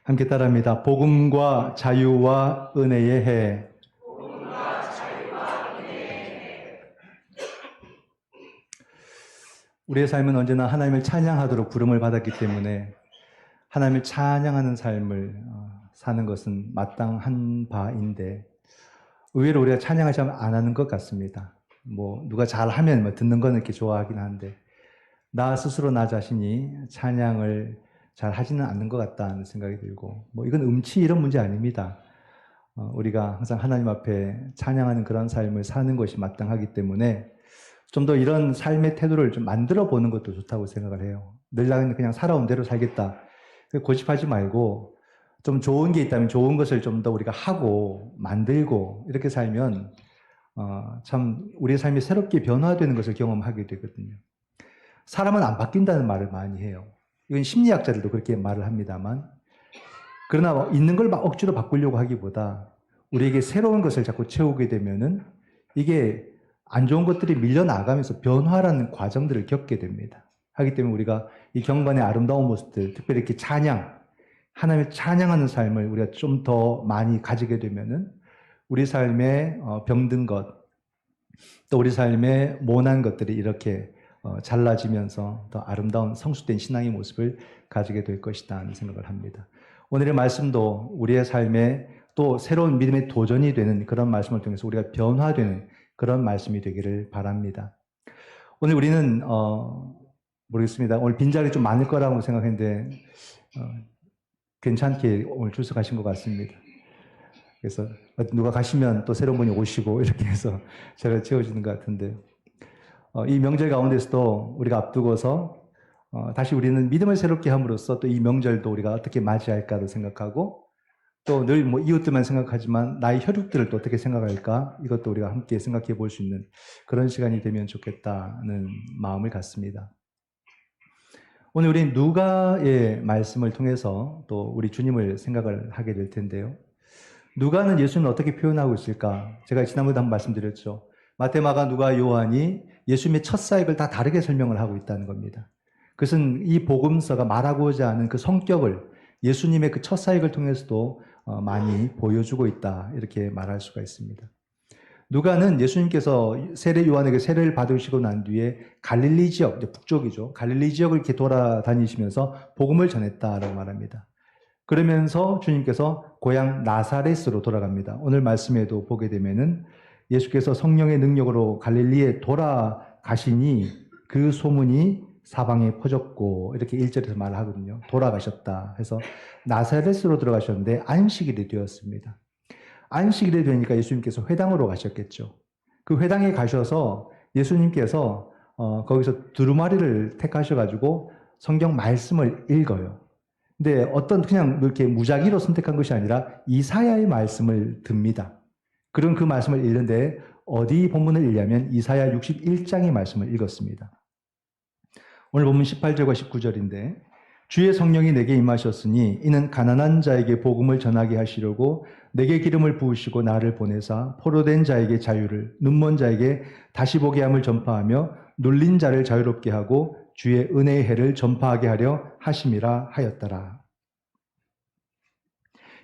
함께 따라합니다. 복음과 자유와 은혜의 해. 우리의 삶은 언제나 하나님을 찬양하도록 부름을 받았기 때문에 하나님을 찬양하는 삶을 사는 것은 마땅한 바인데 의외로 우리가 찬양을 잘 안 하는 것 같습니다. 누가 잘하면 듣는 건 이렇게 좋아하긴 한데 나 스스로 나 자신이 찬양을 잘 하지는 않는 것 같다는 생각이 들고 이건 음치 이런 문제 아닙니다. 우리가 항상 하나님 앞에 찬양하는 그런 삶을 사는 것이 마땅하기 때문에 좀 더 이런 삶의 태도를 좀 만들어 보는 것도 좋다고 생각을 해요. 늘 나는 그냥 살아온 대로 살겠다. 고집하지 말고 좀 좋은 게 있다면 좋은 것을 좀 더 우리가 하고 만들고 이렇게 살면 참 우리의 삶이 새롭게 변화되는 것을 경험하게 되거든요. 사람은 안 바뀐다는 말을 많이 해요. 이건 심리학자들도 그렇게 말을 합니다만 그러나 있는 걸 막 억지로 바꾸려고 하기보다 우리에게 새로운 것을 자꾸 채우게 되면은 이게 안 좋은 것들이 밀려나가면서 변화라는 과정들을 겪게 됩니다. 하기 때문에 우리가 이 경건의 아름다운 모습들, 특별히 이렇게 하나님을 찬양하는 삶을 우리가 좀 더 많이 가지게 되면은 우리 삶에 병든 것, 또 우리 삶에 모난 것들이 이렇게 잘라지면서 더 아름다운 성숙된 신앙의 모습을 가지게 될 것이다 하는 생각을 합니다. 오늘의 말씀도 우리의 삶에 또 새로운 믿음의 도전이 되는 그런 말씀을 통해서 우리가 변화되는 그런 말씀이 되기를 바랍니다. 오늘 우리는 모르겠습니다. 오늘 빈자리 좀 많을 거라고 생각했는데 괜찮게 오늘 출석하신 것 같습니다. 그래서 누가 가시면 또 새로운 분이 오시고 이렇게 해서 자리가 채워지는 것 같은데 이 명절 가운데서도 우리가 앞두고서 다시 우리는 믿음을 새롭게 함으로써 또 이 명절도 우리가 어떻게 맞이할까도 생각하고 또 늘 이웃들만 생각하지만 나의 혈육들을 또 어떻게 생각할까 이것도 우리가 함께 생각해 볼 수 있는 그런 시간이 되면 좋겠다는 마음을 갖습니다. 오늘 우리 누가의 말씀을 통해서 또 우리 주님을 생각을 하게 될 텐데요. 누가는 예수님을 어떻게 표현하고 있을까? 제가 지난번에 한번 말씀드렸죠. 마태, 마가, 누가, 요한이 예수님의 첫 사역을 다 다르게 설명을 하고 있다는 겁니다. 그것은 이 복음서가 말하고자 하는 그 성격을 예수님의 그 첫 사역을 통해서도 많이 보여주고 있다 이렇게 말할 수가 있습니다. 누가는 예수님께서 세례 요한에게 세례를 받으시고 난 뒤에 갈릴리 지역, 북쪽이죠. 갈릴리 지역을 이렇게 돌아다니시면서 복음을 전했다라고 말합니다. 그러면서 주님께서 고향 나사렛으로 돌아갑니다. 오늘 말씀에도 보게 되면은 예수께서 성령의 능력으로 갈릴리에 돌아가시니 그 소문이 사방에 퍼졌고 이렇게 1절에서 말하거든요. 돌아가셨다 해서 나사렛으로 들어가셨는데 안식일이 되었습니다. 안식일이 되니까 예수님께서 회당으로 가셨겠죠. 그 회당에 가셔서 예수님께서 거기서 두루마리를 택하셔가지고 성경 말씀을 읽어요. 근데 그냥 이렇게 무작위로 선택한 것이 아니라 이사야의 말씀을 듭니다. 그런 그 말씀을 읽는데 어디 본문을 읽냐면 이사야 61장의 말씀을 읽었습니다. 오늘 본문 18절과 19절인데 주의 성령이 내게 임하셨으니 이는 가난한 자에게 복음을 전하게 하시려고 내게 기름을 부으시고 나를 보내사 포로된 자에게 자유를 눈먼 자에게 다시 보게 함을 전파하며 눌린 자를 자유롭게 하고 주의 은혜의 해를 전파하게 하려 하심이라 하였더라.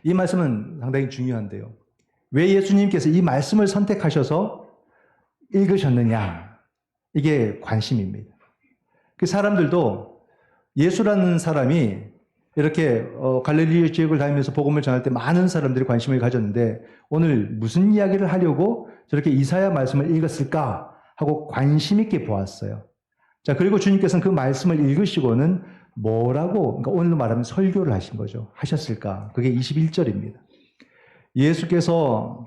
이 말씀은 상당히 중요한데요. 왜 예수님께서 이 말씀을 선택하셔서 읽으셨느냐? 이게 관심입니다. 그 사람들도 예수라는 사람이 이렇게 갈릴리 지역을 다니면서 복음을 전할 때 많은 사람들이 관심을 가졌는데 오늘 무슨 이야기를 하려고 저렇게 이사야 말씀을 읽었을까 하고 관심 있게 보았어요. 자, 그리고 주님께서는 그 말씀을 읽으시고는 그러니까 오늘로 말하면 설교를 하신 거죠. 하셨을까? 그게 21절입니다. 예수께서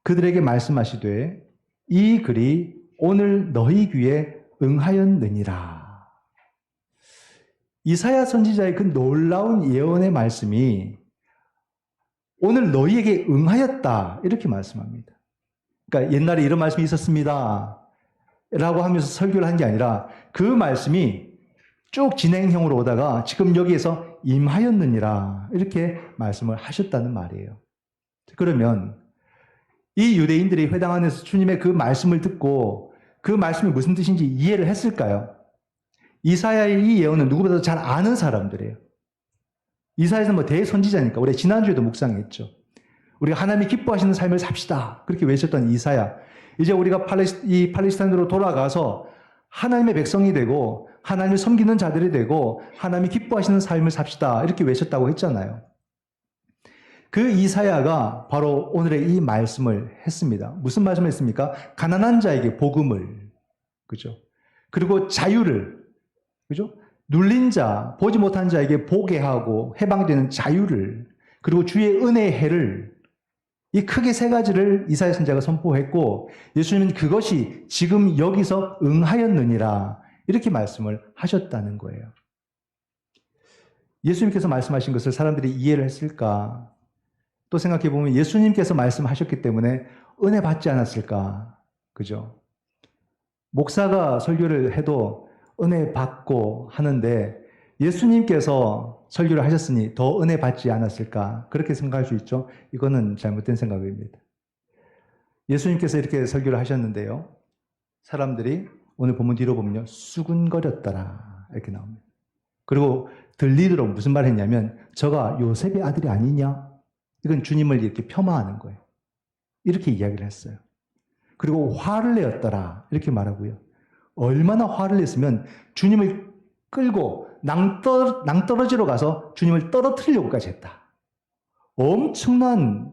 그들에게 말씀하시되 이 글이 오늘 너희 귀에 응하였느니라. 이사야 선지자의 그 놀라운 예언의 말씀이 오늘 너희에게 응하였다 이렇게 말씀합니다. 그러니까 옛날에 이런 말씀이 있었습니다 라고 하면서 설교를 한 게 아니라 그 말씀이 쭉 진행형으로 오다가 지금 여기에서 임하였느니라 이렇게 말씀을 하셨다는 말이에요. 그러면 이 유대인들이 회당 안에서 주님의 그 말씀을 듣고 그 말씀이 무슨 뜻인지 이해를 했을까요? 이사야의 이 예언은 누구보다도 잘 아는 사람들이에요. 이사야는 뭐 대선지자니까 우리 지난주에도 묵상했죠. 우리가 하나님이 기뻐하시는 삶을 삽시다. 그렇게 외쳤던 이사야. 이제 우리가 이 팔레스타인으로 돌아가서 하나님의 백성이 되고 하나님을 섬기는 자들이 되고 하나님이 기뻐하시는 삶을 삽시다. 이렇게 외쳤다고 했잖아요. 그 이사야가 바로 오늘의 이 말씀을 했습니다. 무슨 말씀을 했습니까? 가난한 자에게 복음을, 그죠? 그리고 자유를, 그죠? 눌린 자, 보지 못한 자에게 보게 하고 해방되는 자유를, 그리고 주의 은혜의 해를, 이 크게 세 가지를 이사야 선지자가 선포했고 예수님은 그것이 지금 여기서 응하였느니라 이렇게 말씀을 하셨다는 거예요. 예수님께서 말씀하신 것을 사람들이 이해를 했을까? 또 생각해 보면 예수님께서 말씀하셨기 때문에 은혜 받지 않았을까? 그죠? 목사가 설교를 해도 은혜 받고 하는데 예수님께서 설교를 하셨으니 더 은혜 받지 않았을까? 그렇게 생각할 수 있죠. 이거는 잘못된 생각입니다. 예수님께서 이렇게 설교를 하셨는데요. 사람들이 오늘 본문 뒤로 보면요. 수군거렸더라. 이렇게 나옵니다. 그리고 들리도록 무슨 말 했냐면 저가 요셉의 아들이 아니냐? 이건 주님을 이렇게 폄하하는 거예요. 이렇게 이야기를 했어요. 그리고 화를 내었더라. 이렇게 말하고요. 얼마나 화를 냈으면 주님을 끌고 낭떠러지로 가서 주님을 떨어뜨리려고까지 했다. 엄청난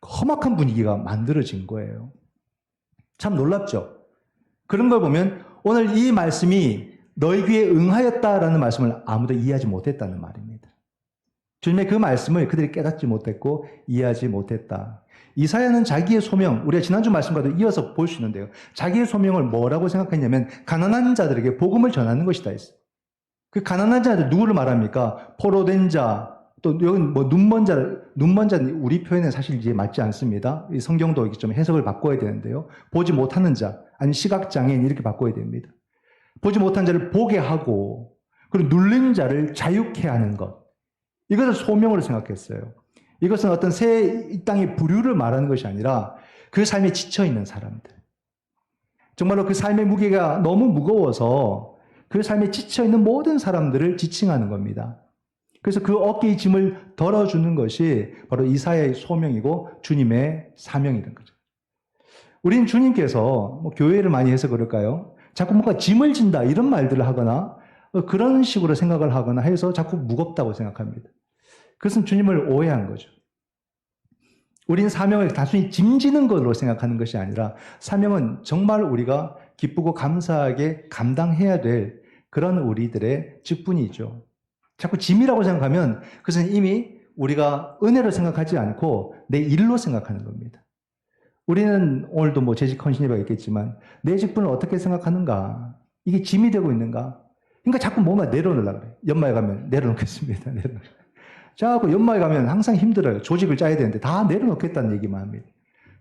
험악한 분위기가 만들어진 거예요. 참 놀랍죠? 그런 걸 보면 오늘 이 말씀이 너희 귀에 응하였다라는 말씀을 아무도 이해하지 못했다는 말입니다. 주님의 그 말씀을 그들이 깨닫지 못했고 이해하지 못했다. 이사야는 자기의 소명, 우리가 지난주 말씀과도 이어서 볼 수 있는데요. 자기의 소명을 뭐라고 생각했냐면 가난한 자들에게 복음을 전하는 것이다 했어요. 그 가난한 자들 누구를 말합니까? 포로된 자, 또 여기 뭐 눈먼 자는 우리 표현은 사실 이제 맞지 않습니다. 이 성경도 좀 해석을 바꿔야 되는데요. 보지 못하는 자, 아니 시각장애인 이렇게 바꿔야 됩니다. 보지 못한 자를 보게 하고 그리고 눌린 자를 자유케 하는 것. 이것을 소명으로 생각했어요. 이것은 어떤 이 땅의 부류를 말하는 것이 아니라 그 삶에 지쳐있는 사람들. 정말로 그 삶의 무게가 너무 무거워서 그 삶에 지쳐있는 모든 사람들을 지칭하는 겁니다. 그래서 그 어깨의 짐을 덜어주는 것이 바로 이사야의 소명이고 주님의 사명이라는 거죠. 우리는 주님께서 뭐 교회를 많이 해서 그럴까요? 자꾸 뭔가 짐을 진다 이런 말들을 하거나 그런 식으로 생각을 하거나 해서 자꾸 무겁다고 생각합니다. 그것은 주님을 오해한 거죠. 우리는 사명을 단순히 짐지는 것으로 생각하는 것이 아니라 사명은 정말 우리가 기쁘고 감사하게 감당해야 될 그런 우리들의 직분이죠. 자꾸 짐이라고 생각하면 그것은 이미 우리가 은혜로 생각하지 않고 내 일로 생각하는 겁니다. 우리는 오늘도 뭐 재직 헌신이라고 했겠지만 내 직분을 어떻게 생각하는가? 이게 짐이 되고 있는가? 그러니까 자꾸 뭔가 내려놓으려고 그래요. 연말에 가면 내려놓겠습니다. 자꾸 연말에 가면 항상 힘들어요. 조직을 짜야 되는데 다 내려놓겠다는 얘기만 합니다.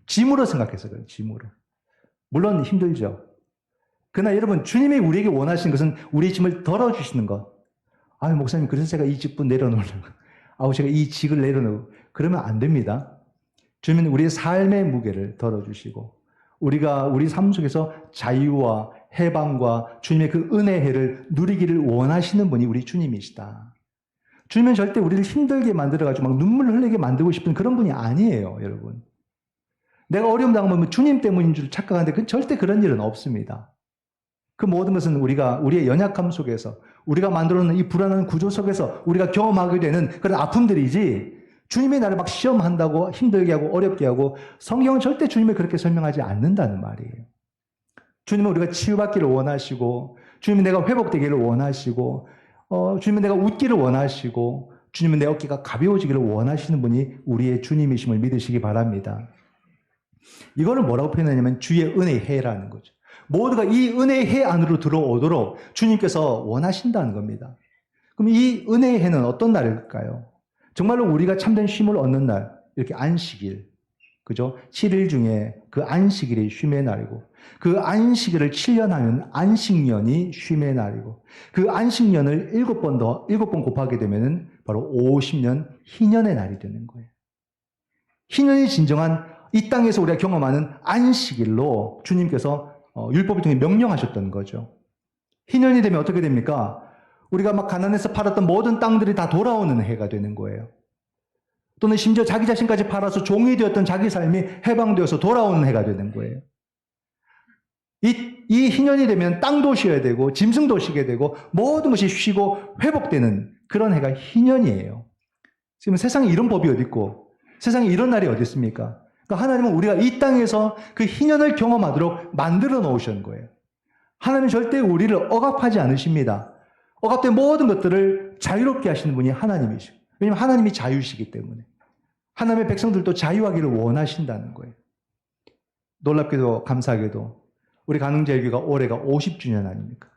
짐으로 생각해서 그래요. 짐으로. 물론 힘들죠. 그러나 여러분 주님이 우리에게 원하시는 것은 우리의 짐을 덜어주시는 것. 아유 목사님 그래서 제가 이 직분 내려놓으려고. 아우 제가 이 직을 내려놓으려고. 그러면 안 됩니다. 주님은 우리의 삶의 무게를 덜어주시고 우리가 우리 삶 속에서 자유와 해방과 주님의 그 은혜를 누리기를 원하시는 분이 우리 주님이시다. 주님은 절대 우리를 힘들게 만들어가지고 막 눈물을 흘리게 만들고 싶은 그런 분이 아니에요, 여러분. 내가 어려움 당하면 주님 때문인 줄 착각하는데 절대 그런 일은 없습니다. 그 모든 것은 우리의 연약함 속에서 우리가 만들어놓은 이 불안한 구조 속에서 우리가 경험하게 되는 그런 아픔들이지 주님이 나를 막 시험한다고 힘들게 하고 어렵게 하고 성경은 절대 주님을 그렇게 설명하지 않는다는 말이에요. 주님은 우리가 치유받기를 원하시고 주님은 내가 회복되기를 원하시고 주님은 내가 웃기를 원하시고 주님은 내 어깨가 가벼워지기를 원하시는 분이 우리의 주님이심을 믿으시기 바랍니다. 이거를 뭐라고 표현하냐면 주의 은혜의 해라는 거죠. 모두가 이 은혜의 해 안으로 들어오도록 주님께서 원하신다는 겁니다. 그럼 이 은혜의 해는 어떤 날일까요? 정말로 우리가 참된 쉼을 얻는 날, 이렇게 안식일, 그죠? 7일 중에 그 안식일이 쉼의 날이고, 그 안식일을 7년 하면 안식년이 쉼의 날이고, 그 안식년을 7번 곱하게 되면은 바로 50년 희년의 날이 되는 거예요. 희년이 진정한 이 땅에서 우리가 경험하는 안식일로 주님께서 율법을 통해 명령하셨던 거죠. 희년이 되면 어떻게 됩니까? 우리가 막 가난해서 팔았던 모든 땅들이 다 돌아오는 해가 되는 거예요. 또는 심지어 자기 자신까지 팔아서 종이 되었던 자기 삶이 해방되어서 돌아오는 해가 되는 거예요. 이 희년이 되면 땅도 쉬어야 되고 짐승도 쉬게 되고 모든 것이 쉬고 회복되는 그런 해가 희년이에요. 지금 세상에 이런 법이 어디 있고 세상에 이런 날이 어디 있습니까? 그러니까 하나님은 우리가 이 땅에서 그 희년을 경험하도록 만들어 놓으신 거예요. 하나님은 절대 우리를 억압하지 않으십니다. 억압된 모든 것들을 자유롭게 하시는 분이 하나님이시고, 왜냐하면 하나님이 자유시기 때문에 하나님의 백성들도 자유하기를 원하신다는 거예요. 놀랍게도 감사하게도 우리 가능제일교가 올해가 50주년 아닙니까?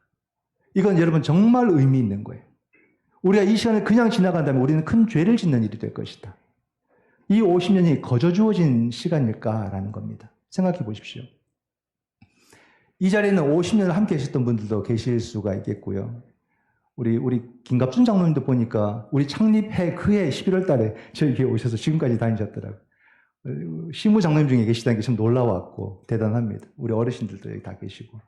이건 여러분 정말 의미 있는 거예요. 우리가 이 시간을 그냥 지나간다면 우리는 큰 죄를 짓는 일이 될 것이다. 이 50년이 거저 주어진 시간일까라는 겁니다. 생각해 보십시오. 이 자리에는 50년을 함께 하셨던 분들도 계실 수가 있겠고요. 우리 김갑순 장로님도 보니까 우리 창립해 그해 11월 달에 저희에게 오셔서 지금까지 다니셨더라고요. 시무 장로님 중에 계시다는 게 참 놀라웠고 대단합니다. 우리 어르신들도 여기 다 계시고.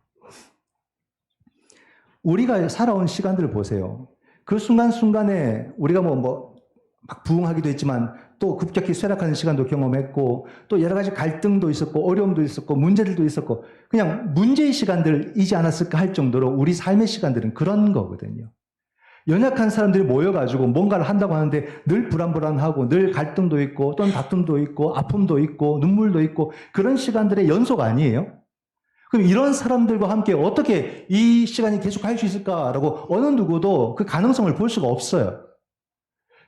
우리가 살아온 시간들을 보세요. 그 순간순간에 우리가 막 부흥하기도 했지만 또 급격히 쇠락하는 시간도 경험했고 또 여러 가지 갈등도 있었고 어려움도 있었고 문제들도 있었고 그냥 문제의 시간들이지 않았을까 할 정도로 우리 삶의 시간들은 그런 거거든요. 연약한 사람들이 모여가지고 뭔가를 한다고 하는데 늘 불안불안하고 늘 갈등도 있고 또는 다툼도 있고 아픔도 있고 눈물도 있고 그런 시간들의 연속 아니에요? 그럼 이런 사람들과 함께 어떻게 이 시간이 계속 할 수 있을까라고 어느 누구도 그 가능성을 볼 수가 없어요.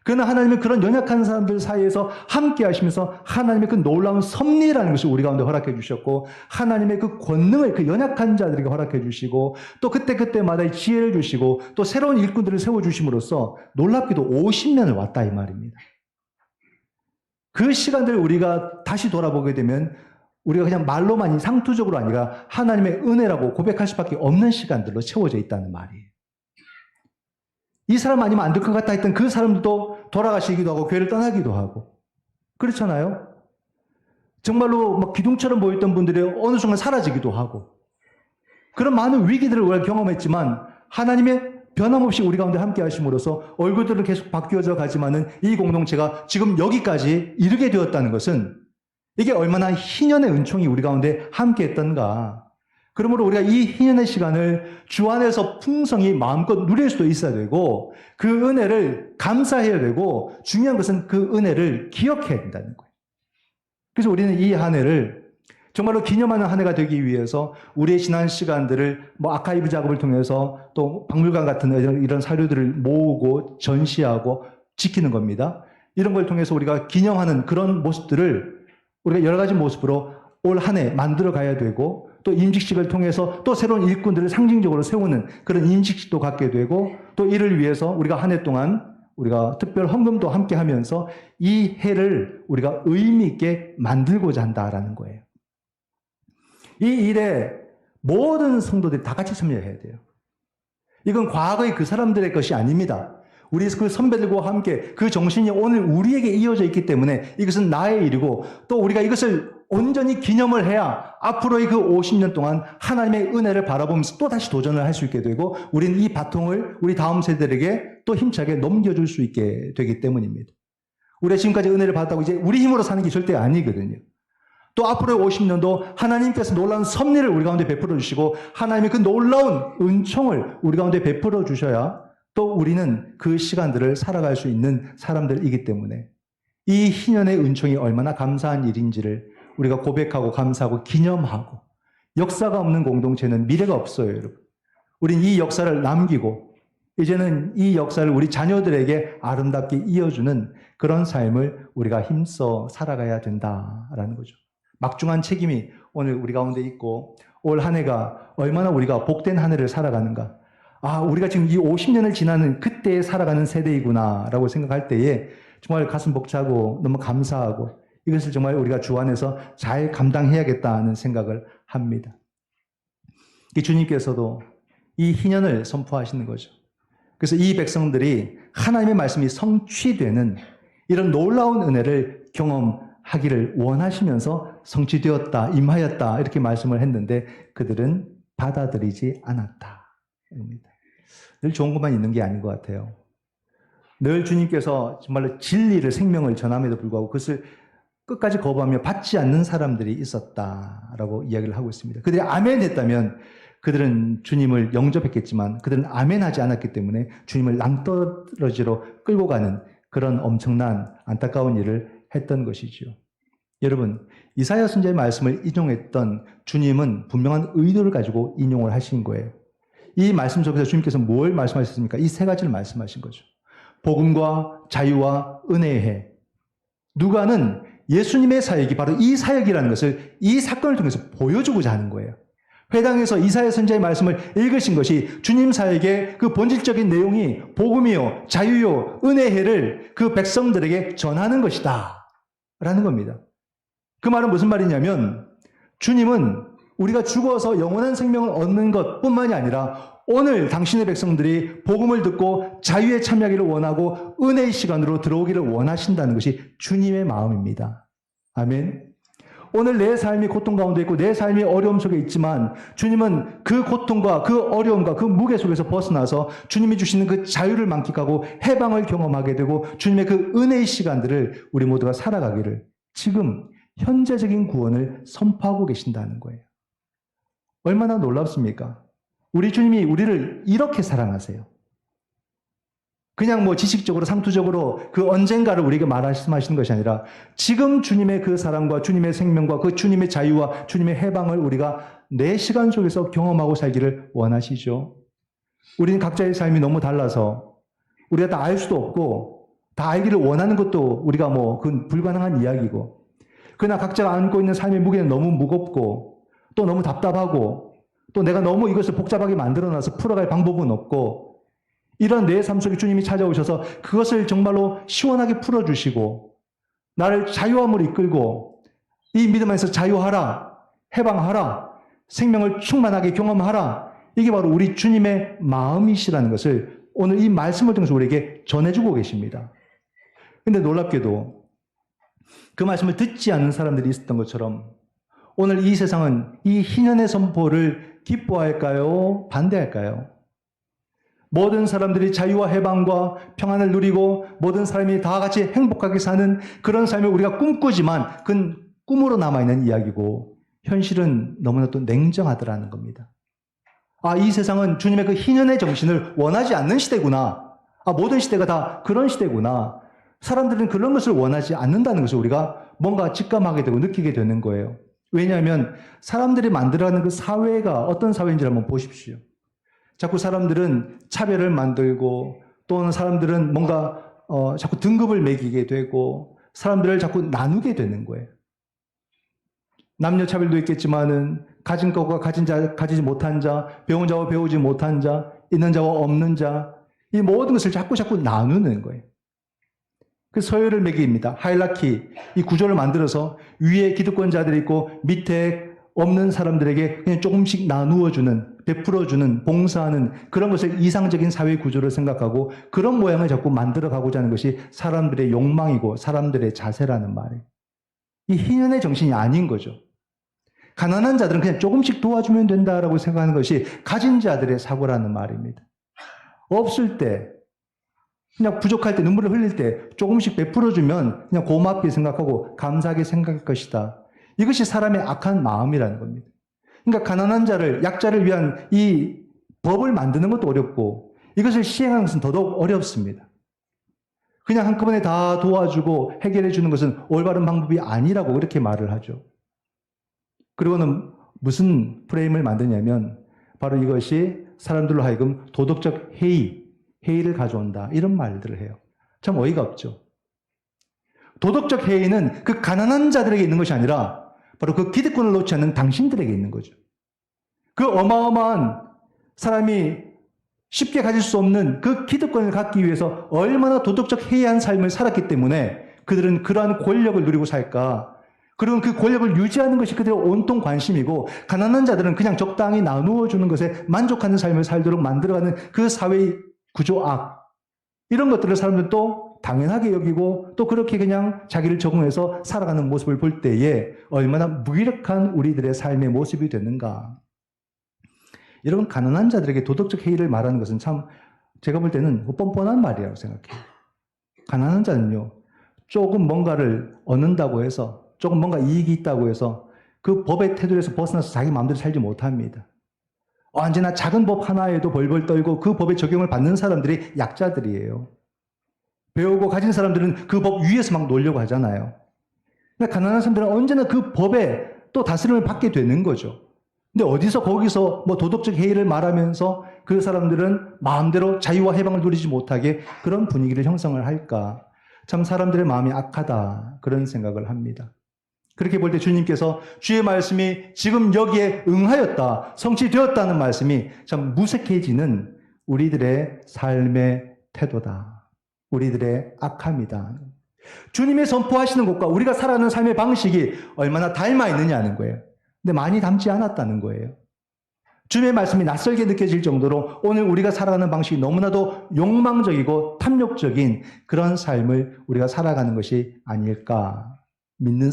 그러나 하나님은 그런 연약한 사람들 사이에서 함께 하시면서 하나님의 그 놀라운 섭리라는 것을 우리 가운데 허락해 주셨고 하나님의 그 권능을 그 연약한 자들에게 허락해 주시고 또 그때그때마다 지혜를 주시고 또 새로운 일꾼들을 세워주심으로써 놀랍게도 50년을 왔다 이 말입니다. 그 시간들을 우리가 다시 돌아보게 되면 우리가 그냥 말로만 상투적으로 아니라 하나님의 은혜라고 고백할 수밖에 없는 시간들로 채워져 있다는 말이에요. 이 사람 아니면 안 될 것 같다 했던 그 사람들도 돌아가시기도 하고 교회를 떠나기도 하고 그렇잖아요. 정말로 막 기둥처럼 보였던 분들이 어느 순간 사라지기도 하고 그런 많은 위기들을 우리가 경험했지만 하나님의 변함없이 우리 가운데 함께 하심으로써 얼굴들은 계속 바뀌어져 가지만은 이 공동체가 지금 여기까지 이르게 되었다는 것은 이게 얼마나 희년의 은총이 우리 가운데 함께 했던가. 그러므로 우리가 이 희년의 시간을 주 안에서 풍성히 마음껏 누릴 수도 있어야 되고 그 은혜를 감사해야 되고 중요한 것은 그 은혜를 기억해야 된다는 거예요. 그래서 우리는 이 한 해를 정말로 기념하는 한 해가 되기 위해서 우리의 지난 시간들을 아카이브 작업을 통해서 또 박물관 같은 이런 사료들을 모으고 전시하고 지키는 겁니다. 이런 걸 통해서 우리가 기념하는 그런 모습들을 우리가 여러 가지 모습으로 올 한 해 만들어 가야 되고 또 임직식을 통해서 또 새로운 일꾼들을 상징적으로 세우는 그런 임직식도 갖게 되고 또 이를 위해서 우리가 한 해 동안 우리가 특별 헌금도 함께 하면서 이 해를 우리가 의미 있게 만들고자 한다라는 거예요. 이 일에 모든 성도들이 다 같이 참여해야 돼요. 이건 과거의 그 사람들의 것이 아닙니다. 우리 그 선배들과 함께 그 정신이 오늘 우리에게 이어져 있기 때문에 이것은 나의 일이고 또 우리가 이것을 온전히 기념을 해야 앞으로의 그 50년 동안 하나님의 은혜를 바라보면서 또 다시 도전을 할 수 있게 되고 우리는 이 바통을 우리 다음 세대들에게 또 힘차게 넘겨줄 수 있게 되기 때문입니다. 우리가 지금까지 은혜를 받았다고 이제 우리 힘으로 사는 게 절대 아니거든요. 또 앞으로의 50년도 하나님께서 놀라운 섭리를 우리 가운데 베풀어 주시고 하나님의 그 놀라운 은총을 우리 가운데 베풀어 주셔야 또 우리는 그 시간들을 살아갈 수 있는 사람들이기 때문에 이 희년의 은총이 얼마나 감사한 일인지를 우리가 고백하고 감사하고 기념하고 역사가 없는 공동체는 미래가 없어요, 여러분. 우린 이 역사를 남기고 이제는 이 역사를 우리 자녀들에게 아름답게 이어주는 그런 삶을 우리가 힘써 살아가야 된다라는 거죠. 막중한 책임이 오늘 우리 가운데 있고 올 한 해가 얼마나 우리가 복된 한 해를 살아가는가. 아, 우리가 지금 이 50년을 지나는 그때에 살아가는 세대이구나라고 생각할 때에 정말 가슴 벅차고 너무 감사하고 이것을 정말 우리가 주 안에서 잘 감당해야겠다는 생각을 합니다. 주님께서도 이 희년을 선포하시는 거죠. 그래서 이 백성들이 하나님의 말씀이 성취되는 이런 놀라운 은혜를 경험하기를 원하시면서 성취되었다, 임하였다 이렇게 말씀을 했는데 그들은 받아들이지 않았다. 입니다. 늘 좋은 것만 있는 게 아닌 것 같아요. 늘 주님께서 정말로 진리를, 생명을 전함에도 불구하고 그것을 끝까지 거부하며 받지 않는 사람들이 있었다라고 이야기를 하고 있습니다. 그들이 아멘 했다면 그들은 주님을 영접했겠지만 그들은 아멘 하지 않았기 때문에 주님을 낭떠러지로 끌고 가는 그런 엄청난 안타까운 일을 했던 것이지요. 여러분, 이사야 선지자의 말씀을 인용했던 주님은 분명한 의도를 가지고 인용을 하신 거예요. 이 말씀 속에서 주님께서 뭘 말씀하셨습니까? 이 세 가지를 말씀하신 거죠. 복음과 자유와 은혜의 해. 누가는 예수님의 사역이 바로 이 사역이라는 것을 이 사건을 통해서 보여주고자 하는 거예요. 회당에서 이사야 선지자의 말씀을 읽으신 것이 주님 사역의 그 본질적인 내용이 복음이요, 자유요, 은혜의 해를 그 백성들에게 전하는 것이다 라는 겁니다. 그 말은 무슨 말이냐면 주님은 우리가 죽어서 영원한 생명을 얻는 것뿐만이 아니라 오늘 당신의 백성들이 복음을 듣고 자유에 참여하기를 원하고 은혜의 시간으로 들어오기를 원하신다는 것이 주님의 마음입니다. 아멘. 오늘 내 삶이 고통 가운데 있고 내 삶이 어려움 속에 있지만 주님은 그 고통과 그 어려움과 그 무게 속에서 벗어나서 주님이 주시는 그 자유를 만끽하고 해방을 경험하게 되고 주님의 그 은혜의 시간들을 우리 모두가 살아가기를 지금 현재적인 구원을 선포하고 계신다는 거예요. 얼마나 놀랍습니까? 우리 주님이 우리를 이렇게 사랑하세요. 그냥 뭐 지식적으로 상투적으로 그 언젠가를 우리에게 말씀하시는 것이 아니라 지금 주님의 그 사랑과 주님의 생명과 그 주님의 자유와 주님의 해방을 우리가 내 시간 속에서 경험하고 살기를 원하시죠. 우리는 각자의 삶이 너무 달라서 우리가 다 알 수도 없고 다 알기를 원하는 것도 우리가 뭐 그건 불가능한 이야기고 그러나 각자가 안고 있는 삶의 무게는 너무 무겁고 또 너무 답답하고 또 내가 너무 이것을 복잡하게 만들어놔서 풀어갈 방법은 없고 이런 내 삶 속에 주님이 찾아오셔서 그것을 정말로 시원하게 풀어주시고 나를 자유함으로 이끌고 이 믿음 안에서 자유하라, 해방하라, 생명을 충만하게 경험하라. 이게 바로 우리 주님의 마음이시라는 것을 오늘 이 말씀을 통해서 우리에게 전해주고 계십니다. 그런데 놀랍게도 그 말씀을 듣지 않는 사람들이 있었던 것처럼 오늘 이 세상은 이 희년의 선포를 기뻐할까요? 반대할까요? 모든 사람들이 자유와 해방과 평안을 누리고 모든 사람이 다 같이 행복하게 사는 그런 삶을 우리가 꿈꾸지만 그건 꿈으로 남아있는 이야기고 현실은 너무나 또 냉정하더라는 겁니다. 아, 이 세상은 주님의 그 희년의 정신을 원하지 않는 시대구나. 아, 모든 시대가 다 그런 시대구나. 사람들은 그런 것을 원하지 않는다는 것을 우리가 뭔가 직감하게 되고 느끼게 되는 거예요. 왜냐하면 사람들이 만들어가는 그 사회가 어떤 사회인지 한번 보십시오. 자꾸 사람들은 차별을 만들고 또는 사람들은 뭔가 자꾸 등급을 매기게 되고 사람들을 자꾸 나누게 되는 거예요. 남녀 차별도 있겠지만은 가진 것과 가진 자, 가지지 못한 자, 배운 자와 배우지 못한 자, 있는 자와 없는 자, 이 모든 것을 자꾸 나누는 거예요. 그 서열을 매깁니다. 하이라키, 이 구조를 만들어서 위에 기득권자들이 있고 밑에 없는 사람들에게 그냥 조금씩 나누어주는, 베풀어주는, 봉사하는 그런 것을 이상적인 사회 구조를 생각하고 그런 모양을 자꾸 만들어가고자 하는 것이 사람들의 욕망이고 사람들의 자세라는 말이에요. 이 희년의 정신이 아닌 거죠. 가난한 자들은 그냥 조금씩 도와주면 된다라고 생각하는 것이 가진 자들의 사고라는 말입니다. 없을 때, 그냥 부족할 때, 눈물을 흘릴 때 조금씩 베풀어주면 그냥 고맙게 생각하고 감사하게 생각할 것이다. 이것이 사람의 악한 마음이라는 겁니다. 그러니까 가난한 자를, 약자를 위한 이 법을 만드는 것도 어렵고 이것을 시행하는 것은 더더욱 어렵습니다. 그냥 한꺼번에 다 도와주고 해결해 주는 것은 올바른 방법이 아니라고 그렇게 말을 하죠. 그리고는 무슨 프레임을 만드냐면 바로 이것이 사람들로 하여금 도덕적 해이를 가져온다. 이런 말들을 해요. 참 어이가 없죠. 도덕적 해이는 그 가난한 자들에게 있는 것이 아니라 바로 그 기득권을 놓지 않는 당신들에게 있는 거죠. 그 어마어마한 사람이 쉽게 가질 수 없는 그 기득권을 갖기 위해서 얼마나 도덕적 해이한 삶을 살았기 때문에 그들은 그러한 권력을 누리고 살까? 그리고 그 권력을 유지하는 것이 그들의 온통 관심이고 가난한 자들은 그냥 적당히 나누어 주는 것에 만족하는 삶을 살도록 만들어가는 그 사회의 구조악 이런 것들을 사람들은 또 당연하게 여기고 또 그렇게 그냥 자기를 적응해서 살아가는 모습을 볼 때에 얼마나 무기력한 우리들의 삶의 모습이 되는가. 이런 가난한 자들에게 도덕적 해이를 말하는 것은 참 제가 볼 때는 뻔뻔한 말이라고 생각해요. 가난한 자는요, 조금 뭔가를 얻는다고 해서, 조금 뭔가 이익이 있다고 해서 그 법의 테두리에서 벗어나서 자기 마음대로 살지 못합니다. 언제나 작은 법 하나에도 벌벌 떨고 그 법의 적용을 받는 사람들이 약자들이에요. 배우고 가진 사람들은 그 법 위에서 막 놀려고 하잖아요. 근데 가난한 사람들은 언제나 그 법에 또 다스림을 받게 되는 거죠. 근데 어디서 거기서 뭐 도덕적 해이를 말하면서 그 사람들은 마음대로 자유와 해방을 누리지 못하게 그런 분위기를 형성을 할까? 참 사람들의 마음이 악하다. 그런 생각을 합니다. 그렇게 볼 때 주님께서 주의 말씀이 지금 여기에 응하였다, 성취되었다는 말씀이 참 무색해지는 우리들의 삶의 태도다. 우리들의 악함이다. 주님의 선포하시는 것과 우리가 살아가는 삶의 방식이 얼마나 닮아 있느냐는 거예요. 근데 많이 닮지 않았다는 거예요. 주님의 말씀이 낯설게 느껴질 정도로 오늘 우리가 살아가는 방식이 너무나도 욕망적이고 탐욕적인 그런 삶을 우리가 살아가는 것이 아닐까. 믿는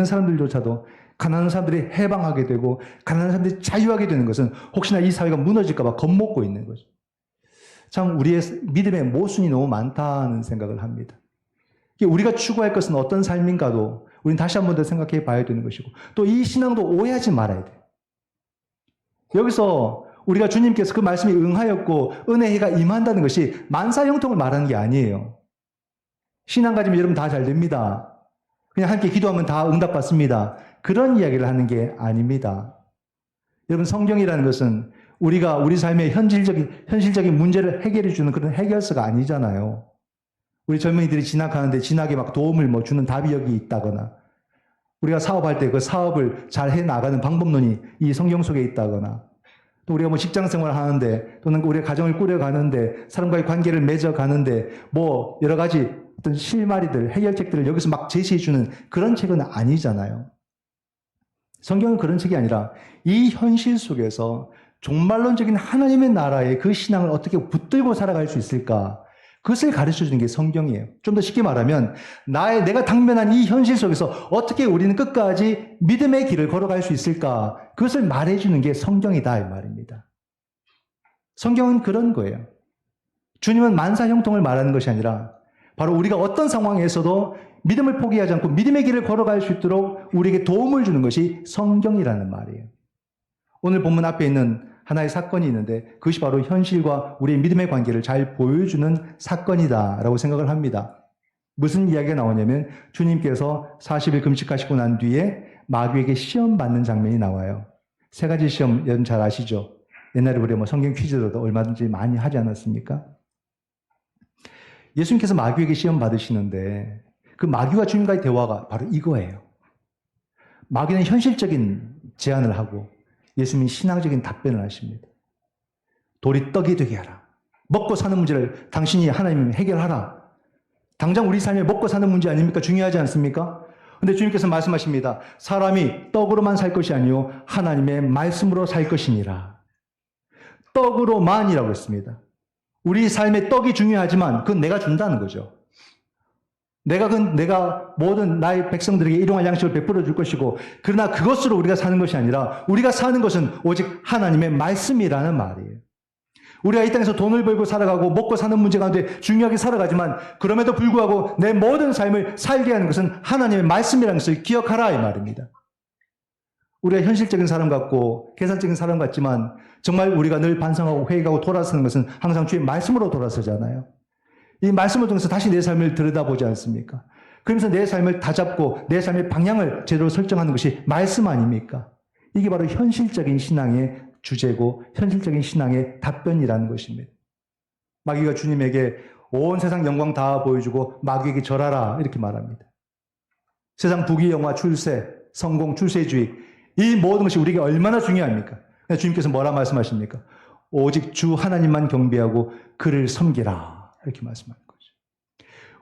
사람들조차도 가난한 사람들이 해방하게 되고 가난한 사람들이 자유하게 되는 것은 혹시나 이 사회가 무너질까 봐 겁먹고 있는 거죠. 참 우리의 믿음의 모순이 너무 많다는 생각을 합니다. 우리가 추구할 것은 어떤 삶인가도 우리는 다시 한 번 더 생각해 봐야 되는 것이고 또 이 신앙도 오해하지 말아야 돼요. 여기서 우리가 주님께서 그 말씀이 응하였고 은혜가 임한다는 것이 만사형통을 말하는 게 아니에요. 신앙 가지면 여러분 다 잘 됩니다. 그냥 함께 기도하면 다 응답받습니다. 그런 이야기를 하는 게 아닙니다. 여러분 성경이라는 것은 우리가 우리 삶의 현실적인 문제를 해결해 주는 그런 해결서가 아니잖아요. 우리 젊은이들이 진학하는데 진학에 막 도움을 뭐 주는 답이 여기 있다거나 우리가 사업할 때 그 사업을 잘 해 나가는 방법론이 이 성경 속에 있다거나 또 우리가 뭐 직장 생활을 하는데 또는 우리의 가정을 꾸려가는데 사람과의 관계를 맺어가는데 뭐 여러 가지 어떤 실마리들, 해결책들을 여기서 막 제시해주는 그런 책은 아니잖아요. 성경은 그런 책이 아니라 이 현실 속에서 종말론적인 하나님의 나라의 그 신앙을 어떻게 붙들고 살아갈 수 있을까? 그것을 가르쳐주는 게 성경이에요. 좀 더 쉽게 말하면 내가 당면한 이 현실 속에서 어떻게 우리는 끝까지 믿음의 길을 걸어갈 수 있을까? 그것을 말해주는 게 성경이다 이 말입니다. 성경은 그런 거예요. 주님은 만사형통을 말하는 것이 아니라 바로 우리가 어떤 상황에서도 믿음을 포기하지 않고 믿음의 길을 걸어갈 수 있도록 우리에게 도움을 주는 것이 성경이라는 말이에요. 오늘 본문 앞에 있는 하나의 사건이 있는데 그것이 바로 현실과 우리의 믿음의 관계를 잘 보여주는 사건이다라고 생각을 합니다. 무슨 이야기가 나오냐면 주님께서 40일 금식하시고 난 뒤에 마귀에게 시험 받는 장면이 나와요. 세 가지 시험 여러분 잘 아시죠? 옛날에 우리 뭐 성경 퀴즈로도 얼마든지 많이 하지 않았습니까? 예수님께서 마귀에게 시험 받으시는데 그 마귀와 주님과의 대화가 바로 이거예요. 마귀는 현실적인 제안을 하고 예수님이 신앙적인 답변을 하십니다. 돌이 떡이 되게 하라. 먹고 사는 문제를 당신이 하나님이 해결하라. 당장 우리 삶에 먹고 사는 문제 아닙니까? 중요하지 않습니까? 근데 주님께서 말씀하십니다. 사람이 떡으로만 살 것이 아니요 하나님의 말씀으로 살 것이니라. 떡으로만이라고 했습니다. 우리 삶의 떡이 중요하지만 그건 내가 준다는 거죠. 내가 모든 나의 백성들에게 일용할 양식을 베풀어 줄 것이고 그러나 그것으로 우리가 사는 것이 아니라 우리가 사는 것은 오직 하나님의 말씀이라는 말이에요. 우리가 이 땅에서 돈을 벌고 살아가고 먹고 사는 문제 가운데 중요하게 살아가지만 그럼에도 불구하고 내 모든 삶을 살게 하는 것은 하나님의 말씀이라는 것을 기억하라 이 말입니다. 우리가 현실적인 사람 같고 계산적인 사람 같지만 정말 우리가 늘 반성하고 회개하고 돌아서는 것은 항상 주의 말씀으로 돌아서잖아요. 이 말씀을 통해서 다시 내 삶을 들여다보지 않습니까? 그러면서 내 삶을 다잡고 내 삶의 방향을 제대로 설정하는 것이 말씀 아닙니까? 이게 바로 현실적인 신앙의 주제고 현실적인 신앙의 답변이라는 것입니다. 마귀가 주님에게 온 세상 영광 다 보여주고 마귀에게 절하라 이렇게 말합니다. 세상 부귀영화, 출세, 성공, 출세주의 이 모든 것이 우리에게 얼마나 중요합니까? 주님께서 뭐라 말씀하십니까? 오직 주 하나님만 경배하고 그를 섬기라 이렇게 말씀하는 거죠.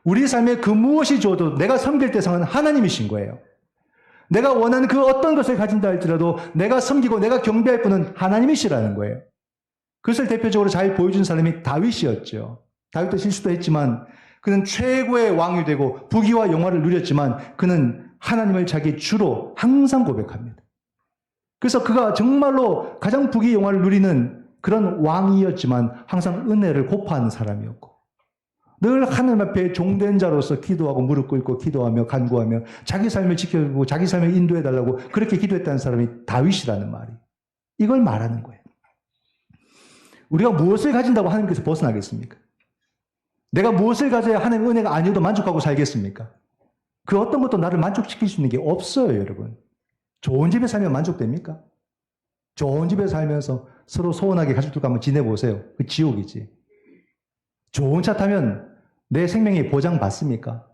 우리 삶에 그 무엇이 줘도 내가 섬길 대상은 하나님이신 거예요. 내가 원하는 그 어떤 것을 가진다 할지라도 내가 섬기고 내가 경배할 분은 하나님이시라는 거예요. 그것을 대표적으로 잘 보여준 사람이 다윗이었죠. 다윗도 실수도 했지만 그는 최고의 왕이 되고 부귀와 영화를 누렸지만 그는 하나님을 자기 주로 항상 고백합니다. 그래서 그가 정말로 가장 부귀 영화를 누리는 그런 왕이었지만 항상 은혜를 고파하는 사람이었고 늘 하나님 앞에 종된 자로서 기도하고 무릎 꿇고 기도하며 간구하며 자기 삶을 지켜주고 자기 삶을 인도해달라고 그렇게 기도했다는 사람이 다윗이라는 말이 이걸 말하는 거예요. 우리가 무엇을 가진다고 하나님께서 벗어나겠습니까? 내가 무엇을 가져야 하나님의 은혜가 아니어도 만족하고 살겠습니까? 그 어떤 것도 나를 만족시킬 수 있는 게 없어요, 여러분. 좋은 집에 살면 만족됩니까? 좋은 집에 살면서 서로 소원하게 가족들과 한번 지내보세요. 그 지옥이지. 좋은 차 타면 내 생명이 보장받습니까?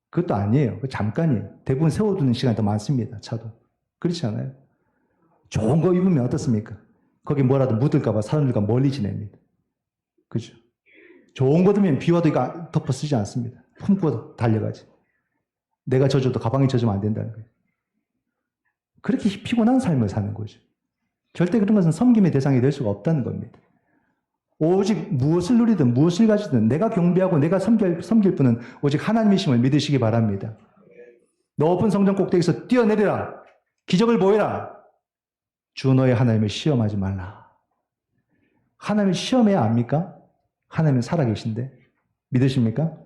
그것도 아니에요. 잠깐이에요. 대부분 세워두는 시간이 더 많습니다. 차도. 그렇지 않아요? 좋은 거 입으면 어떻습니까? 거기 뭐라도 묻을까봐 사람들과 멀리 지냅니다. 그죠? 좋은 거 들면 비 와도 이거 덮어 쓰지 않습니다. 품고 달려가지. 내가 젖어도 가방이 젖으면 안 된다는 거예요. 그렇게 피곤한 삶을 사는 거죠. 절대 그런 것은 섬김의 대상이 될 수가 없다는 겁니다. 오직 무엇을 누리든 무엇을 가지든 내가 경배하고 내가 섬길 분은 오직 하나님이심을 믿으시기 바랍니다. 높은 성전 꼭대기에서 뛰어내리라. 기적을 보여라. 주 너의 하나님을 시험하지 말라. 하나님을 시험해야 압니까? 하나님은 살아계신데. 믿으십니까?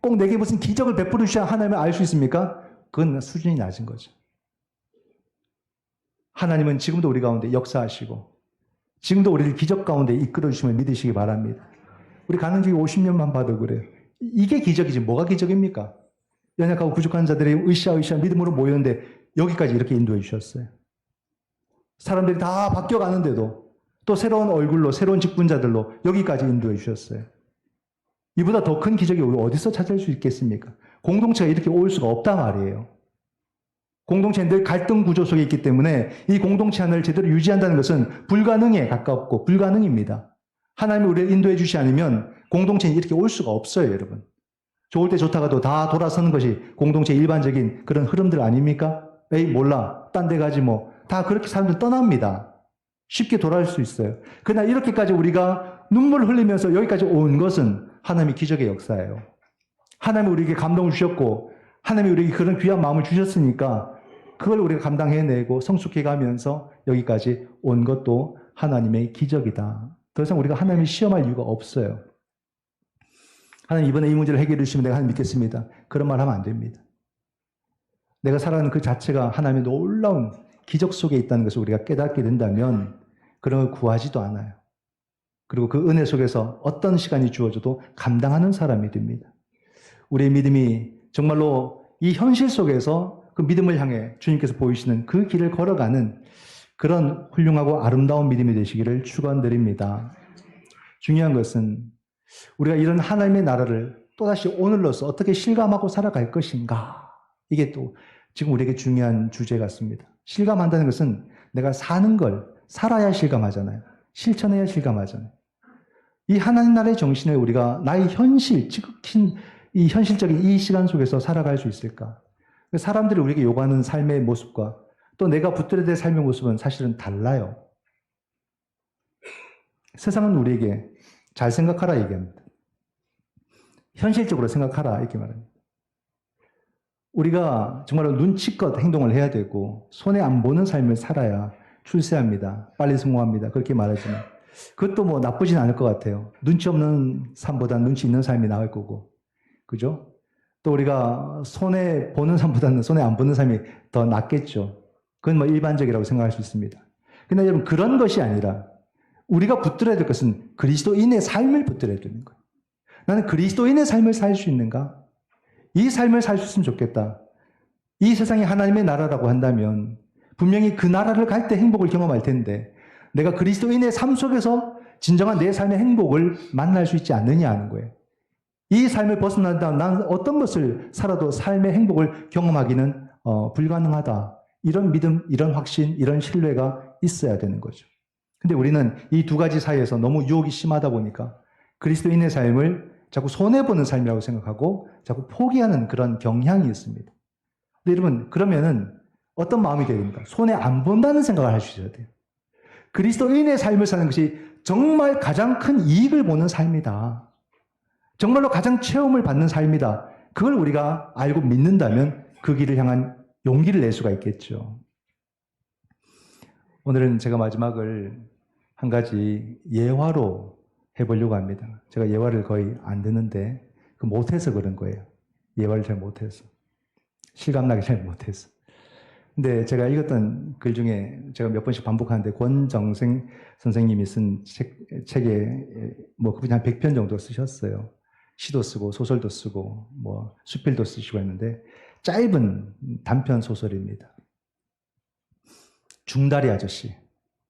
꼭 내게 무슨 기적을 베풀어 주셔야 하나님을 알 수 있습니까? 그건 수준이 낮은 거죠. 하나님은 지금도 우리 가운데 역사하시고 지금도 우리를 기적 가운데 이끌어 주심을 믿으시기 바랍니다. 우리 가는 지 50년만 봐도 그래요. 이게 기적이지 뭐가 기적입니까? 연약하고 부족한 자들이 으쌰으쌰 믿음으로 모였는데 여기까지 이렇게 인도해 주셨어요. 사람들이 다 바뀌어가는데도 또 새로운 얼굴로 새로운 직분자들로 여기까지 인도해 주셨어요. 이보다 더 큰 기적이 우리 어디서 찾을 수 있겠습니까? 공동체가 이렇게 올 수가 없단 말이에요. 공동체는 늘 갈등 구조 속에 있기 때문에 이 공동체 안을 제대로 유지한다는 것은 불가능에 가깝고 불가능입니다. 하나님이 우리를 인도해 주시 않으면 공동체는 이렇게 올 수가 없어요, 여러분. 좋을 때 좋다가도 다 돌아서는 것이 공동체 일반적인 그런 흐름들 아닙니까? 에이 몰라, 딴 데 가지 뭐. 다 그렇게 사람들 떠납니다. 쉽게 돌아올 수 있어요. 그러나 이렇게까지 우리가 눈물을 흘리면서 여기까지 온 것은 하나님의 기적의 역사예요. 하나님이 우리에게 감동을 주셨고 하나님이 우리에게 그런 귀한 마음을 주셨으니까 그걸 우리가 감당해내고 성숙해가면서 여기까지 온 것도 하나님의 기적이다. 더 이상 우리가 하나님을 시험할 이유가 없어요. 하나님 이번에 이 문제를 해결해 주시면 내가 하나님 믿겠습니다. 그런 말 하면 안 됩니다. 내가 살아가는 그 자체가 하나님의 놀라운 기적 속에 있다는 것을 우리가 깨닫게 된다면 그런 걸 구하지도 않아요. 그리고 그 은혜 속에서 어떤 시간이 주어져도 감당하는 사람이 됩니다. 우리의 믿음이 정말로 이 현실 속에서 그 믿음을 향해 주님께서 보이시는 그 길을 걸어가는 그런 훌륭하고 아름다운 믿음이 되시기를 축원드립니다. 중요한 것은 우리가 이런 하나님의 나라를 또다시 오늘로서 어떻게 실감하고 살아갈 것인가. 이게 또 지금 우리에게 중요한 주제 같습니다. 실감한다는 것은 내가 사는 걸 살아야 실감하잖아요. 실천해야 실감하잖아요. 이 하나님 나라의 정신을 우리가 나의 현실, 지극히 이 현실적인 이 시간 속에서 살아갈 수 있을까? 사람들이 우리에게 요구하는 삶의 모습과 또 내가 붙들어야 될 삶의 모습은 사실은 달라요. 세상은 우리에게 잘 생각하라 얘기합니다. 현실적으로 생각하라 이렇게 말합니다. 우리가 정말로 눈치껏 행동을 해야 되고 손에 안 보는 삶을 살아야 출세합니다. 빨리 성공합니다. 그렇게 말하지만 그것도 뭐 나쁘진 않을 것 같아요. 눈치 없는 삶보다는 눈치 있는 삶이 나을 거고. 그죠? 또 우리가 손에 보는 삶보다는 손에 안 보는 삶이 더 낫겠죠. 그건 뭐 일반적이라고 생각할 수 있습니다. 근데 여러분 그런 것이 아니라 우리가 붙들어야 될 것은 그리스도인의 삶을 붙들어야 되는 거예요. 나는 그리스도인의 삶을 살 수 있는가? 이 삶을 살 수 있으면 좋겠다. 이 세상이 하나님의 나라라고 한다면 분명히 그 나라를 갈 때 행복을 경험할 텐데 내가 그리스도인의 삶 속에서 진정한 내 삶의 행복을 만날 수 있지 않느냐 하는 거예요. 이 삶을 벗어난다면 나는 어떤 것을 살아도 삶의 행복을 경험하기는 불가능하다. 이런 믿음, 이런 확신, 이런 신뢰가 있어야 되는 거죠. 근데 우리는 이 두 가지 사이에서 너무 유혹이 심하다 보니까 그리스도인의 삶을 자꾸 손해보는 삶이라고 생각하고 자꾸 포기하는 그런 경향이 있습니다. 근데 여러분 그러면은 어떤 마음이 돼야 됩니까? 손해 안 본다는 생각을 할 수 있어야 돼요. 그리스도인의 삶을 사는 것이 정말 가장 큰 이익을 보는 삶이다. 정말로 가장 체험을 받는 삶이다. 그걸 우리가 알고 믿는다면 그 길을 향한 용기를 낼 수가 있겠죠. 오늘은 제가 마지막을 한 가지 예화로 해보려고 합니다. 제가 예화를 거의 안 듣는데 그 못해서 그런 거예요. 예화를 잘 못해서. 실감나게 잘 못해서. 근데 제가 읽었던 글 중에 제가 몇 번씩 반복하는데 권정생 선생님이 쓴 책에 뭐 그분이 한 100편 정도 쓰셨어요. 시도 쓰고 소설도 쓰고 뭐 수필도 쓰시고 했는데 짧은 단편 소설입니다. 중다리 아저씨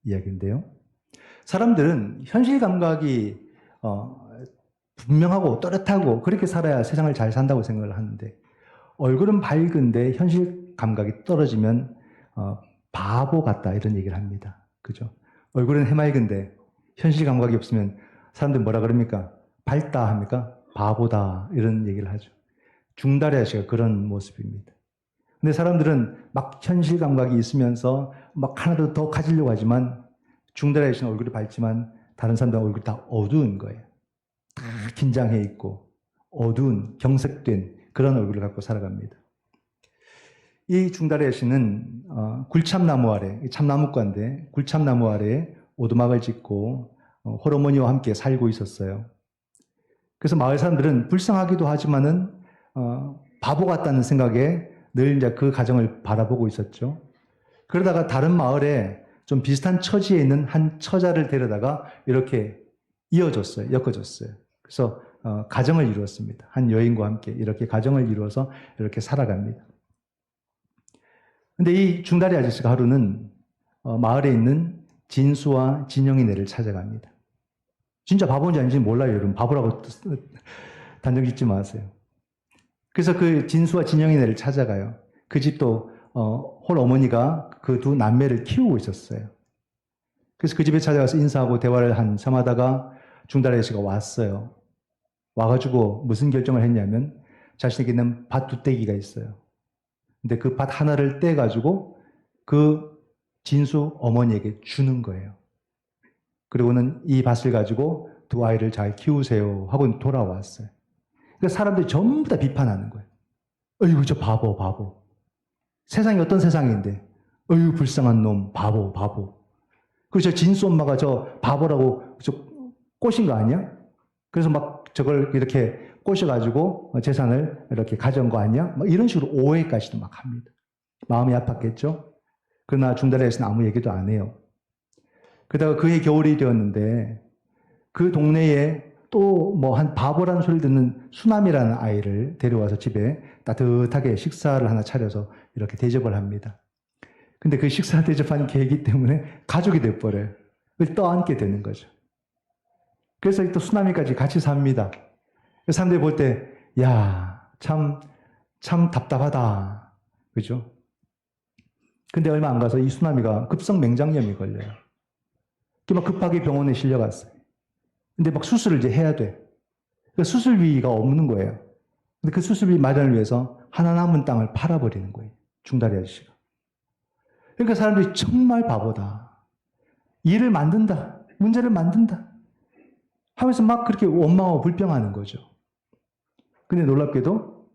이야기인데요. 사람들은 현실 감각이 분명하고 또렷하고 그렇게 살아야 세상을 잘 산다고 생각을 하는데 얼굴은 밝은데 현실 감각이 떨어지면 바보 같다 이런 얘기를 합니다. 그죠? 얼굴은 해맑은데 현실 감각이 없으면 사람들 뭐라 그럽니까? 밝다 합니까? 바보다 이런 얘기를 하죠. 중다리 아저씨가 그런 모습입니다. 근데 사람들은 막 현실 감각이 있으면서 막 하나도 더 가지려고 하지만 중다리 아저씨는 얼굴이 밝지만 다른 사람들은 얼굴이 다 어두운 거예요. 다 긴장해 있고 어두운 경색된 그런 얼굴을 갖고 살아갑니다. 이 중다리 아저씨는 굴참나무 아래, 참나무과인데 굴참나무 아래 오두막을 짓고 홀어머니와 함께 살고 있었어요. 그래서 마을 사람들은 불쌍하기도 하지만은 바보 같다는 생각에 늘 이제 그 가정을 바라보고 있었죠. 그러다가 다른 마을에 좀 비슷한 처지에 있는 한 처자를 데려다가 이렇게 이어줬어요. 엮어줬어요. 그래서 가정을 이루었습니다. 한 여인과 함께 이렇게 가정을 이루어서 이렇게 살아갑니다. 근데 이 중다리 아저씨가 하루는 마을에 있는 진수와 진영이네를 찾아갑니다. 진짜 바보인지 아닌지 몰라요, 여러분. 바보라고 단정 짓지 마세요. 그래서 그 진수와 진영이네를 찾아가요. 그 집도 홀 어머니가 그 두 남매를 키우고 있었어요. 그래서 그 집에 찾아가서 인사하고 대화를 한참 하다가 중다리 아저씨가 왔어요. 와가지고 무슨 결정을 했냐면 자신에게 있는 밭 두 떼기가 있어요. 근데 그 밭 하나를 떼가지고 그 진수 어머니에게 주는 거예요. 그리고는 이 밭을 가지고 두 아이를 잘 키우세요 하고 돌아왔어요. 그러니까 사람들이 전부 다 비판하는 거예요. 어이구 저 바보. 세상이 어떤 세상인데 어이구 불쌍한 놈 바보. 그리고 저 진수 엄마가 저 바보라고 저 꼬신 거 아니야? 그래서 막 저걸 이렇게 꼬셔가지고 재산을 이렇게 가져온 거 아니야? 막 이런 식으로 오해까지도 막 합니다. 마음이 아팠겠죠? 그러나 중다리 아저씨는 아무 얘기도 안 해요. 그러다가 그해 겨울이 되었는데 그 동네에 또 뭐 한 바보라는 소리를 듣는 수남이라는 아이를 데려와서 집에 따뜻하게 식사를 하나 차려서 이렇게 대접을 합니다. 근데 그 식사 대접한 계기 때문에 가족이 돼버려요. 그걸 떠안게 되는 거죠. 그래서 또 수남이까지 같이 삽니다. 사람들이 볼 때, 야, 참 답답하다. 그죠? 근데 얼마 안 가서 이 수남이가 급성 맹장염이 걸려요. 막 급하게 병원에 실려갔어요. 근데 막 수술을 이제 해야 돼. 그러니까 수술비가 없는 거예요. 근데 그 수술비 마련을 위해서 하나 남은 땅을 팔아버리는 거예요. 중다리 아저씨가. 그러니까 사람들이 정말 바보다. 일을 만든다. 문제를 만든다. 하면서 막 그렇게 원망하고 불평하는 거죠. 근데 놀랍게도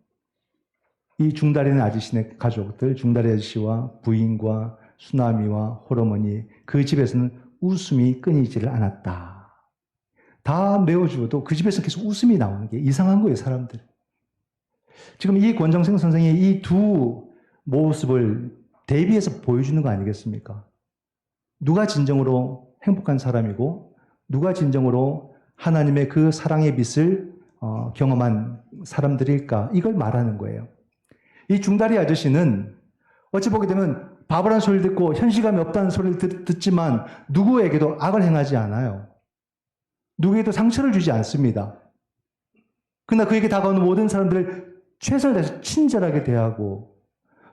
이 중다리는 아저씨네 가족들, 중다리 아저씨와 부인과 수남이와 홀어머니 그 집에서는 웃음이 끊이지를 않았다. 다 메워주어도 그 집에서 계속 웃음이 나오는 게 이상한 거예요, 사람들. 지금 이 권정생 선생의 이 두 모습을 대비해서 보여주는 거 아니겠습니까? 누가 진정으로 행복한 사람이고 누가 진정으로 하나님의 그 사랑의 빛을 경험한 사람들일까? 이걸 말하는 거예요. 이 중다리 아저씨는 어찌 보게 되면 바보란 소리를 듣고 현실감이 없다는 소리를 듣지만 누구에게도 악을 행하지 않아요. 누구에게도 상처를 주지 않습니다. 그러나 그에게 다가오는 모든 사람들을 최선을 다해서 친절하게 대하고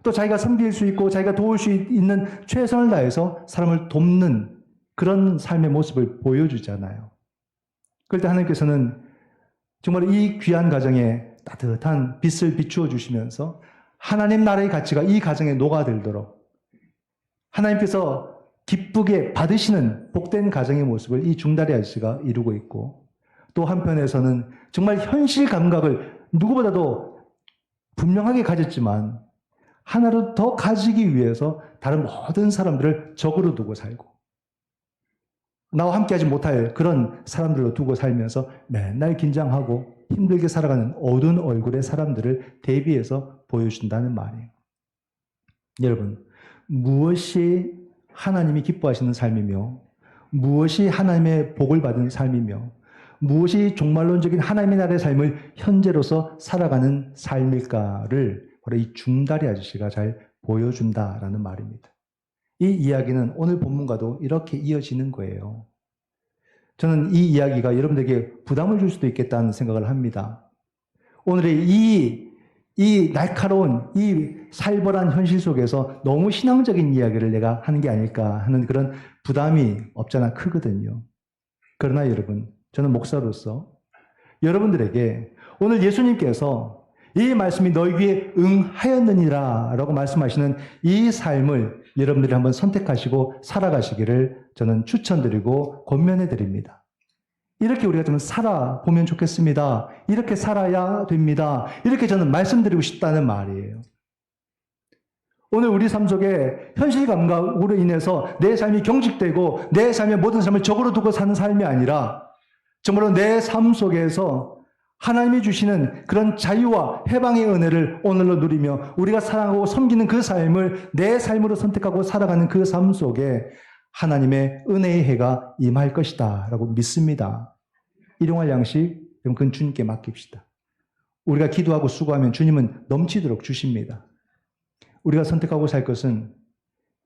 또 자기가 섬길 수 있고 자기가 도울 수 있는 최선을 다해서 사람을 돕는 그런 삶의 모습을 보여주잖아요. 그럴 때 하나님께서는 정말 이 귀한 가정에 따뜻한 빛을 비추어 주시면서 하나님 나라의 가치가 이 가정에 녹아들도록 하나님께서 기쁘게 받으시는 복된 가정의 모습을 이 중다리 아저씨가 이루고 있고 또 한편에서는 정말 현실 감각을 누구보다도 분명하게 가졌지만 하나로 더 가지기 위해서 다른 모든 사람들을 적으로 두고 살고 나와 함께하지 못할 그런 사람들로 두고 살면서 맨날 긴장하고 힘들게 살아가는 어두운 얼굴의 사람들을 대비해서 보여준다는 말이에요. 여러분, 무엇이 하나님이 기뻐하시는 삶이며 무엇이 하나님의 복을 받은 삶이며 무엇이 종말론적인 하나님의 나라의 삶을 현재로서 살아가는 삶일까를 바로 이 중다리 아저씨가 잘 보여준다라는 말입니다. 이 이야기는 오늘 본문과도 이렇게 이어지는 거예요. 저는 이 이야기가 여러분들에게 부담을 줄 수도 있겠다는 생각을 합니다. 오늘의 이 날카로운, 이 살벌한 현실 속에서 너무 신앙적인 이야기를 내가 하는 게 아닐까 하는 그런 부담이 없잖아 크거든요. 그러나 여러분, 저는 목사로서 여러분들에게 오늘 예수님께서 이 말씀이 너희 귀에 응하였느니라 라고 말씀하시는 이 삶을 여러분들이 한번 선택하시고 살아가시기를 저는 추천드리고 권면해 드립니다. 이렇게 우리가 좀 살아보면 좋겠습니다. 이렇게 살아야 됩니다. 이렇게 저는 말씀드리고 싶다는 말이에요. 오늘 우리 삶 속에 현실감각으로 인해서 내 삶이 경직되고 내 삶의 모든 삶을 적으로 두고 사는 삶이 아니라 정말로 내 삶 속에서 하나님이 주시는 그런 자유와 해방의 은혜를 오늘로 누리며 우리가 사랑하고 섬기는 그 삶을 내 삶으로 선택하고 살아가는 그 삶 속에 하나님의 은혜의 해가 임할 것이다 라고 믿습니다. 일용할 양식, 그건 주님께 맡깁시다. 우리가 기도하고 수고하면 주님은 넘치도록 주십니다. 우리가 선택하고 살 것은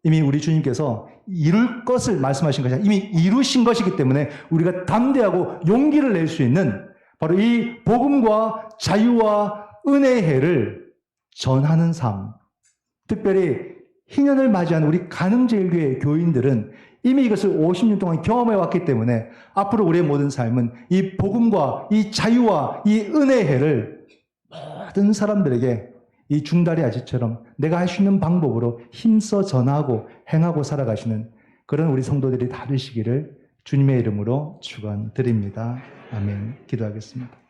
이미 우리 주님께서 이룰 것을 말씀하신 것이 아니라 이미 이루신 것이기 때문에 우리가 담대하고 용기를 낼 수 있는 바로 이 복음과 자유와 은혜의 해를 전하는 삶. 특별히 희년을 맞이한 우리 가늠제일교회 교인들은 이미 이것을 50년 동안 경험해 왔기 때문에 앞으로 우리의 모든 삶은 이 복음과 이 자유와 이 은혜의 해를 모든 사람들에게 이 중다리 아저씨처럼 내가 할 수 있는 방법으로 힘써 전하고 행하고 살아가시는 그런 우리 성도들이 다 되시기를 주님의 이름으로 축원드립니다. 아멘. 기도하겠습니다.